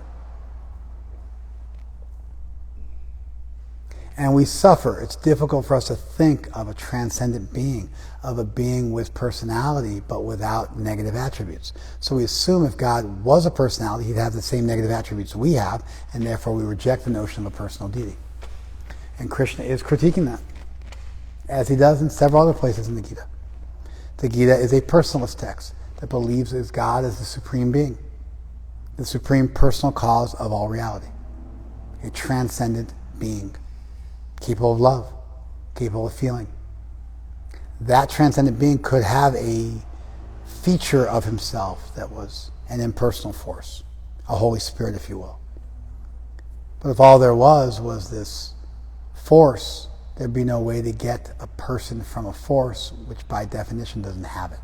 And we suffer. It's difficult for us to think of a transcendent being, of a being with personality but without negative attributes. So we assume if God was a personality, he'd have the same negative attributes we have, and therefore we reject the notion of a personal deity. And Krishna is critiquing that, as he does in several other places in the Gita. The Gita is a personalist text that believes that God is the supreme being, the supreme personal cause of all reality, a transcendent being, capable of love, capable of feeling. That transcendent being could have a feature of himself that was an impersonal force, a Holy Spirit, if you will. But if all there was this force, there'd be no way to get a person from a force which by definition doesn't have it.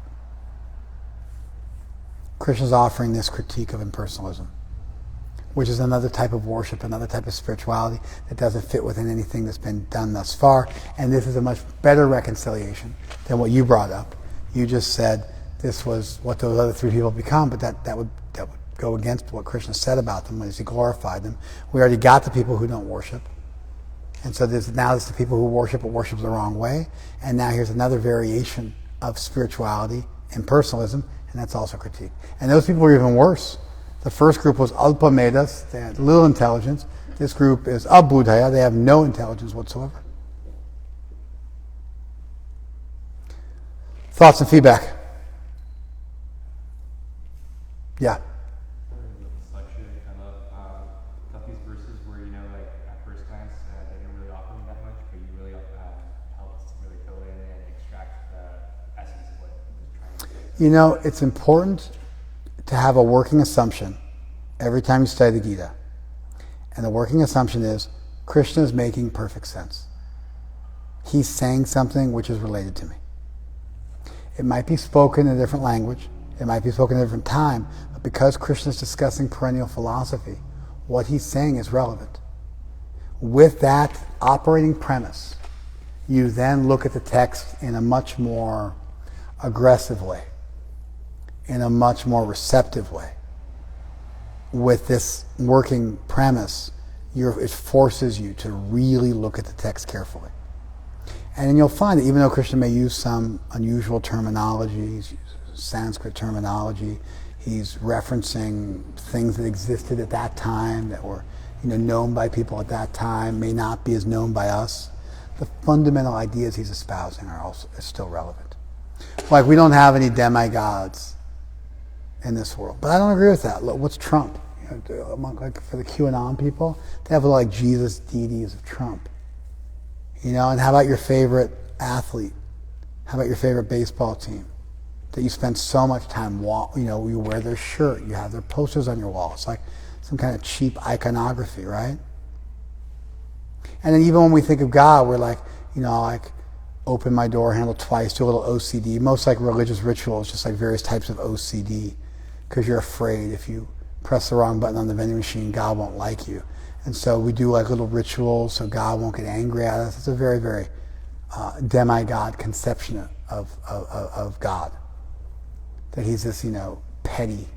Krishna's offering this critique of impersonalism, which is another type of worship, another type of spirituality that doesn't fit within anything that's been done thus far. And this is a much better reconciliation than what you brought up. You just said this was what those other three people become, but that would go against what Krishna said about them as he glorified them. We already got the people who don't worship. And so there's the people who worship, but worship the wrong way. And now here's another variation of spirituality, impersonalism, and that's also critique. And those people are even worse. The first group was Alpa Medas, they had little intelligence. This group is Abudhaya, they have no intelligence whatsoever. Thoughts and feedback? Yeah. These verses where, like at first glance, they didn't really offer me that much, but you really helped really fill in and extract the essence of what it was trying to say. It's important to have a working assumption every time you study the Gita. And the working assumption is Krishna is making perfect sense. He's saying something which is related to me. It might be spoken in a different language. It might be spoken at a different time. But because Krishna is discussing perennial philosophy, what he's saying is relevant. With that operating premise, you then look at the text in a much more aggressive way, in a much more receptive way. With this working premise, it forces you to really look at the text carefully. And then you'll find that even though Krishna may use some unusual terminology, Sanskrit terminology, he's referencing things that existed at that time that were known by people at that time, may not be as known by us. The fundamental ideas he's espousing are still relevant. Like, we don't have any demigods in this world. But I don't agree with that. Look, what's Trump? Like for the QAnon people, they have like Jesus deities of Trump. And how about your favorite athlete? How about your favorite baseball team that you spend so much time, you wear their shirt, you have their posters on your wall. It's like some kind of cheap iconography, right? And then even when we think of God, we're like, like open my door handle twice, do a little OCD. Most like religious rituals, just like various types of OCD, because you're afraid if you press the wrong button on the vending machine, God won't like you. And so we do like little rituals so God won't get angry at us. It's a very, very demigod conception of God. That he's this, petty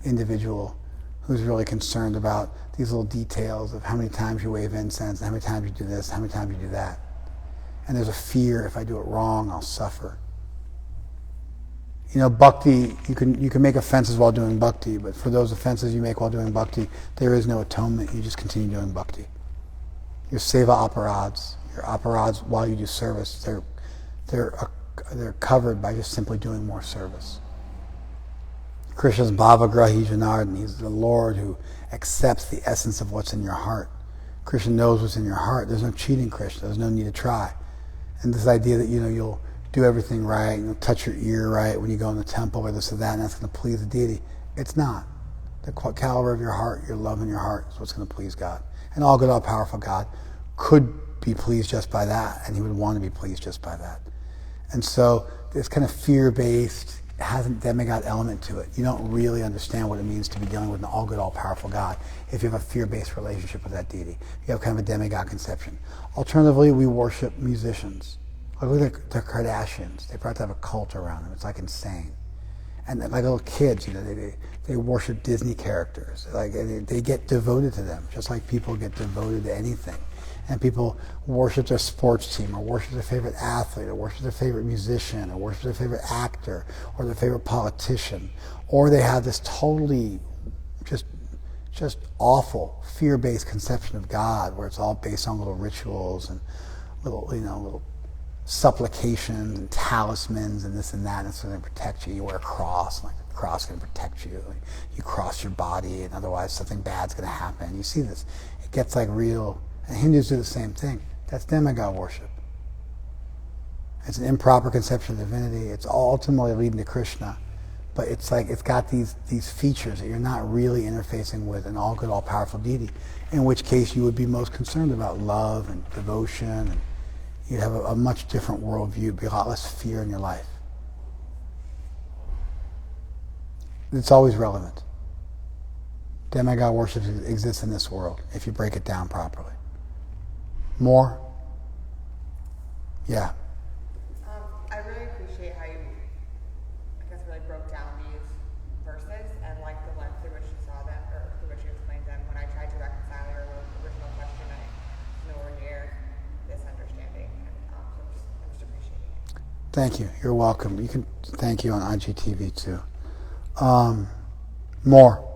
individual who's really concerned about these little details of how many times you wave incense, and how many times you do this, how many times you do that. And there's a fear, if I do it wrong, I'll suffer. Bhakti, you can make offenses while doing bhakti, but for those offenses you make while doing bhakti, there is no atonement. You just continue doing bhakti. Your seva aparads, your aparads while you do service, they're covered by just simply doing more service. Krishna's Bhavagrahi Janardhan. He's the Lord who accepts the essence of what's in your heart. Krishna knows what's in your heart. There's no cheating Krishna. There's no need to try. And this idea that you'll do everything right, you'll touch your ear right when you go in the temple or this or that, and that's going to please the deity. It's not. The caliber of your heart, your love in your heart is what's going to please God. And all good, all powerful God could be pleased just by that, and he would want to be pleased just by that. And so this kind of fear-based, has a demigod element to it. You don't really understand what it means to be dealing with an all good, all powerful God if you have a fear-based relationship with that deity. You have kind of a demigod conception. Alternatively, we worship musicians. Like look at the Kardashians. They probably have a cult around them. It's like insane. And like little kids, they worship Disney characters. Like they get devoted to them, just like people get devoted to anything. And people worship their sports team, or worship their favorite athlete, or worship their favorite musician, or worship their favorite actor, or their favorite politician. Or they have this totally just awful fear-based conception of God, where it's all based on little rituals and little supplications and talismans and this and that, and it's going to protect you. You wear a cross, like the cross is going to protect you. You cross your body, and otherwise something bad's going to happen. You see this. It gets like real. And Hindus do the same thing. That's demigod worship. It's an improper conception of divinity. It's ultimately leading to Krishna, but it's like it's got these features that you're not really interfacing with an all good, all powerful deity. In which case, you would be most concerned about love and devotion, and you'd have a much different worldview, be a lot less fear in your life. It's always relevant. Demigod worship exists in this world if you break it down properly. More? Yeah. I really appreciate how you, I guess, really broke down these verses and like the lens through which you saw them or through which you explained them. When I tried to reconcile your original question, I was nowhere near this understanding. And I'm just appreciating it. Thank you. You're welcome. You can thank you on IGTV too. More.